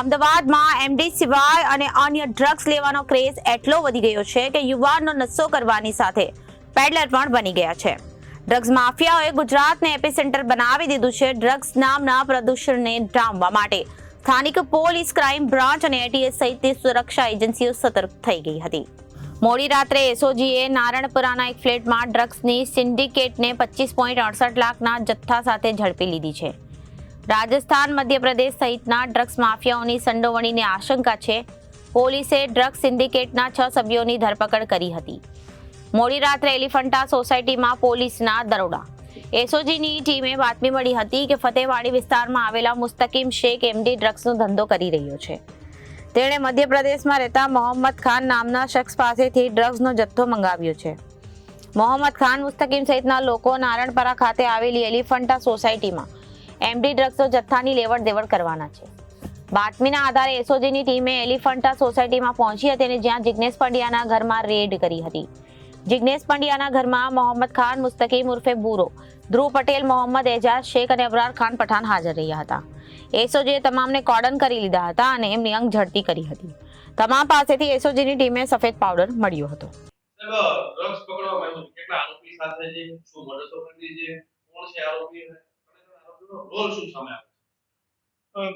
અમદાવાદમાં એમડી સિવાય અને અન્ય ડ્રગ્સ લેવાનો ક્રેઝ એટલો વધી ગયો છે કે યુવાનનો નશો કરવાની સાથે પેડલર પણ બની ગયા છે. ડ્રગ્સ માફિયાઓએ ગુજરાતને એપિસેન્ટર બનાવી દીધું છે. ડ્રગ્સ નામના પ્રદૂષણને ડામવા માટે સ્થાનિક પોલીસ, ક્રાઇમ બ્રાન્ચ અને એટીએસ સહિતની સુરક્ષા એજન્સીઓ સતર્ક થઈ ગઈ હતી. મોડી રાત્રે એસઓજીએ નારણપુરાના એક ફ્લેટમાં ડ્રગ્સની સિન્ડિકેટને 25.68 લાખના જથ્થા સાથે ઝડપી લીધી છે. રાજસ્થાન, મધ્યપ્રદેશ સહિતના ડ્રગ્સ માફિયાઓની સંડોવણીની આશંકા છે. પોલીસે ડ્રગ્સ સિન્ડિકેટના 6 સભ્યોની ધરપકડ કરી હતી. મોડી રાત્રે એલિફન્ટા સોસાયટીમાં પોલીસના દરોડા. એસઓજીની ટીમે બાતમી મળી હતી કે ફતેહવાડી વિસ્તારમાં આવેલા મુસ્તકીમ શેખ એમડી ડ્રગ્સનો ધંધો કરી રહ્યો છે. તેણે મધ્યપ્રદેશમાં રહેતા મોહમ્મદ ખાન નામના શખ્સ પાસેથી ડ્રગ્સનો જથ્થો મંગાવ્યો છે. મોહમ્મદ ખાન, મુસ્તકીમ સહિતના લોકો નારણપરા ખાતે આવેલી એલિફન્ટા સોસાયટીમાં એમડી ડ્રગ્સનો જથ્થાની લેવડ દેવડ કરવાના છે. બાતમીના આધારે એસઓજીની ટીમે એલિફન્ટા સોસાયટીમાં પહોંચી હતી અને જ્યાં જિગ્નેશ પંડ્યાના ઘરમાં રેડ કરી હતી. જિગ્નેશ પંડ્યાના ઘરમાં મોહમ્મદ ખાન, મુસ્તકીમ ઉર્ફે બુરો, ધ્રુવ પટેલ, મોહમ્મદ એજાઝ શેખ અને અબરાર ખાન પઠાણ હાજર રહ્યા હતા. એસઓજીએ તમામને કોર્ડન કરી લીધા હતા અને એમની અંગ ઝડપી કરી હતી. તમામ પાસેથી એસઓજીની ટીમે સફેદ પાવડર મળ્યો હતો.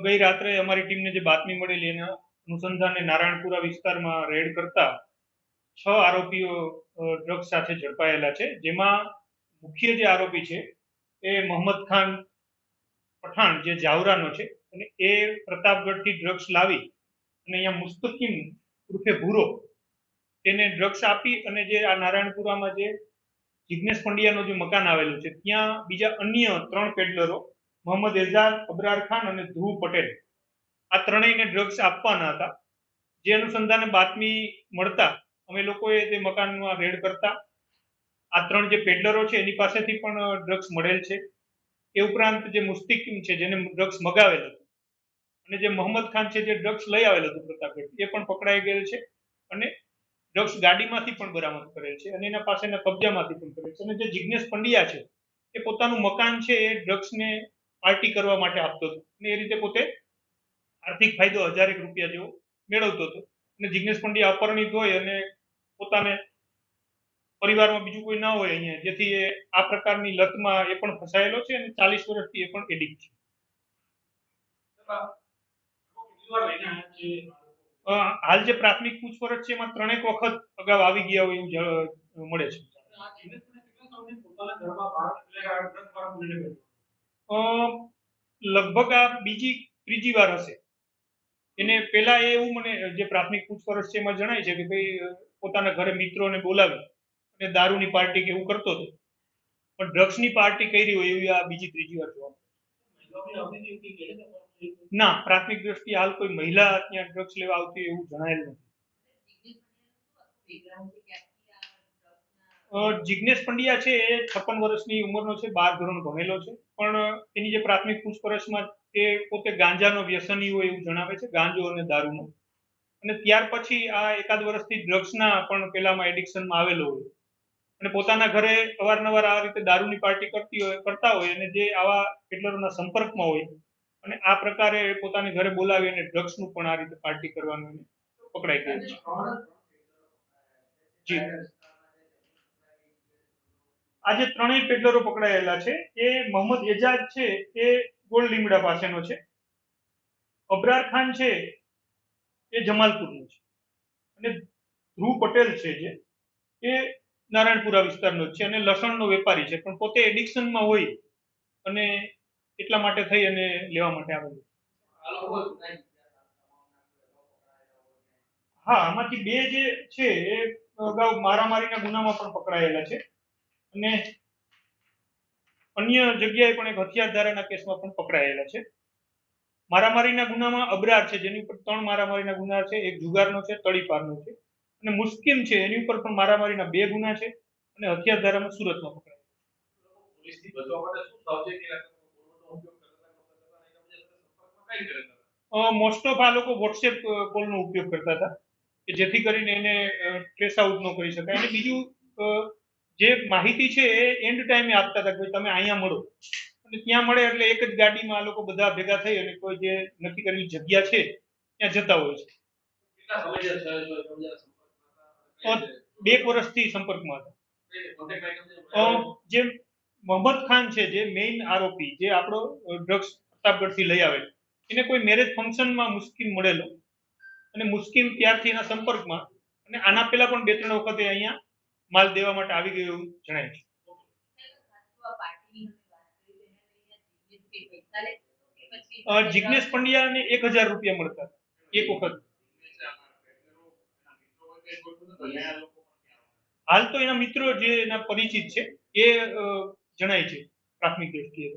ગઈ રાત્રે અમારી ટીમને જે બાતમી મળેલી એના અનુસંધાને નારાયણપુરા વિસ્તારમાં રેડ કરતા 6 આરોપીઓ ડ્રગ્સ સાથે ઝડપાયેલા છે. જેમાં મુખ્ય જે આરોપી છે એ મોહમ્મદ ખાન પઠાણ, જે જાવરાનો છે, અને એ પ્રતાપગઢથી ડ્રગ્સ લાવી અને અહીંયા મુસ્તકીમ ઉર્ફે ભૂરો તેને ડ્રગ્સ આપી અને જે આ નારાયણપુરામાં જે જિગ્નેશ પંડ્યાનું જે મકાન આવેલું છે ત્યાં બીજા અન્ય 3 પેડલરો મોહમ્મદ એજાઝ, અબરાર ખાન અને ધ્રુવ પટેલ, આ ત્રણેયને ડ્રગ્સ આપવાના હતા. જે અનુસંધાને બાતમી મળતા અમે લોકોએ તે મકાનમાં રેડ કરતા આ 3 જે પેડલરો છે એની પાસેથી પણ ડ્રગ્સ મળેલ છે. એ ઉપરાંત જે મુસ્તકીમ છે જેને ડ્રગ્સ મગાવેલ હતું, અને જે મોહમ્મદ ખાન છે જે ડ્રગ્સ લઈ આવેલ હતું પ્રતાપગઢ, એ પણ પકડાઈ ગયેલ છે અને ડ્રગ્સ ગાડીમાંથી પણ બરામદ કરેલ છે અને એના પાસેના કબજામાંથી પણ કરેલ છે. અને જે જિગ્નેશ પંડ્યા છે એ પોતાનું મકાન છે એ ડ્રગ્સને પાર્ટી કરવા માટે આપતો હતો અને એ રીતે પોતે આર્થિક ફાયદો 1000 રૂપિયા જેવો મેળવતો હતો. અને જિગ્નેશ પંડ્યા અપરિણિત હોય અને પોતાને પરિવારમાં બીજું કોઈ ના હોય અહીંયા, જેથી એ આ પ્રકારની લતમાં એ પણ ફસાયેલો છે અને 40 વર્ષથી એ પણ એડિક્ટ છે. હાલ જે પ્રાથમિક પૂછપરછ છે એમાં 3 વખત અગાઉ આવી ગયા હોય એવું મળે છે. લગભગ આ ત્રીજી વાર હશે. એને પહેલા એવું મને જે પ્રાથમિક પૂછપરછ છે એમાં જણાય છે કે ભાઈ પોતાના ઘરે મિત્રોને બોલાવી અને દારૂની પાર્ટી કે એવું કરતો હતો, પણ ડ્રગ્સની પાર્ટી કરી હોય એવી આ ત્રીજી વાર જોવા ના, પ્રાથમિક દ્રષ્ટિએ હાલ કોઈ મહિલા ત્યાં ડ્રગ્સ લેવા આવતી એવું જણાયેલ નથી. જિગ્નેશ પંડ્યા છે એ 56 વર્ષની ઉંમરનો છે, 12 ધોરણ ભણેલો છે, પણ એની જે પ્રાથમિક પૂછપરછમાં એ પોતે ગાંજાનો વ્યસની હોય એવું જણાવે છે, ગાંજો અને દારૂનો. અને ત્યાર પછી આ એકાદ વર્ષથી ડ્રગ્સના પણ પેલામાં એડિક્શનમાં આવેલો હોય અને પોતાના ઘરે અવારનવાર આ રીતે દારૂની પાર્ટી કરતા હોય અને જે આવા પેડલરોના સંપર્કમાં હોય અને આ પ્રકારે પોતાની ઘરે બોલાવી અને ડ્રગ્સનું પણ આ રીતે પાર્ટી કરવાનું પકડાઈ ગયું છે. જી, આજે 3 પેડલરો પકડાયેલા છે એ મોહમ્મદ એજાજ છે એ ગોળ લીમડા પાસેનો છે, અબરાર ખાન છે એ જમાલપુરનો છે, અને ધ્રુવ પટેલ છે જે એ નારાયણપુરા વિસ્તારનો છે અને લસણનો વેપારી છે, પણ પોતે એડિક્શનમાં હોય અને એટલા માટે થઈ અને લેવા માટે આવેલું. હા, આમાંથી 2 જે છે એ અગાઉ મારામારીના ગુનામાં પણ પકડાયેલા છે અને અન્ય જગ્યાએ પણ એક હથિયાર ધારાના કેસમાં પણ પકડાયેલા છે. મારામારીના ગુનામાં અબરાર છે જેની ઉપર 3 મારામારીના ગુના છે, એક જુગારનો છે, તળીપારનો છે, અને મુસ્કીમ છે એની ઉપર પણ મારામારીના 2 ગુના છે અને હથિયાર ધારામાં સુરતમાં પકડાયેલા. મોસ્ટ ઓફ આ લોકો વોટ્સએપ કોલનો ઉપયોગ કરતા હતા કે જેથી કરીને એને ટ્રેસ આઉટ ન કરી શકાય. અને બીજું જે માહિતી છે એ એન્ડ ટાઈમે આપતા હતા કે તમે અહીંયા મળો, અને ત્યાં મળે એટલે એક જ ગાડીમાં આ લોકો બધા ભેગા થઈ અને કોઈ જે નક્કી કરેલી જગ્યા છે ત્યાં જતા હોય છે. કેટલા સમયથી સંપર્કમાં હતા? તો 2 વર્ષથી સંપર્કમાં હતા. કોન્ટેક્ટ આવ્યો? જે મોહમ્મદ ખાન છે, જે મેઇન આરોપી, જે આપણો ડ્રગ્સ પ્રતાપગઢથી લઈ આવે, એને કોઈ મેરેજ ફંક્શનમાં મુસ્કિલ મળેલો અને મુસ્કિલ ત્યારથી એના સંપર્કમાં, અને આના પહેલા પણ 2-3 વખતે અહીંયા માલ દેવા માટે આવી ગયો એવું જણાય છે. જિગ્નેશ પંડ્યાને 1000 રૂપિયા મળતા એક વખત. હાલ તો એના મિત્રો જે એના પરિચિત છે એ જણાય છે પ્રાથમિક દ્રષ્ટિએ.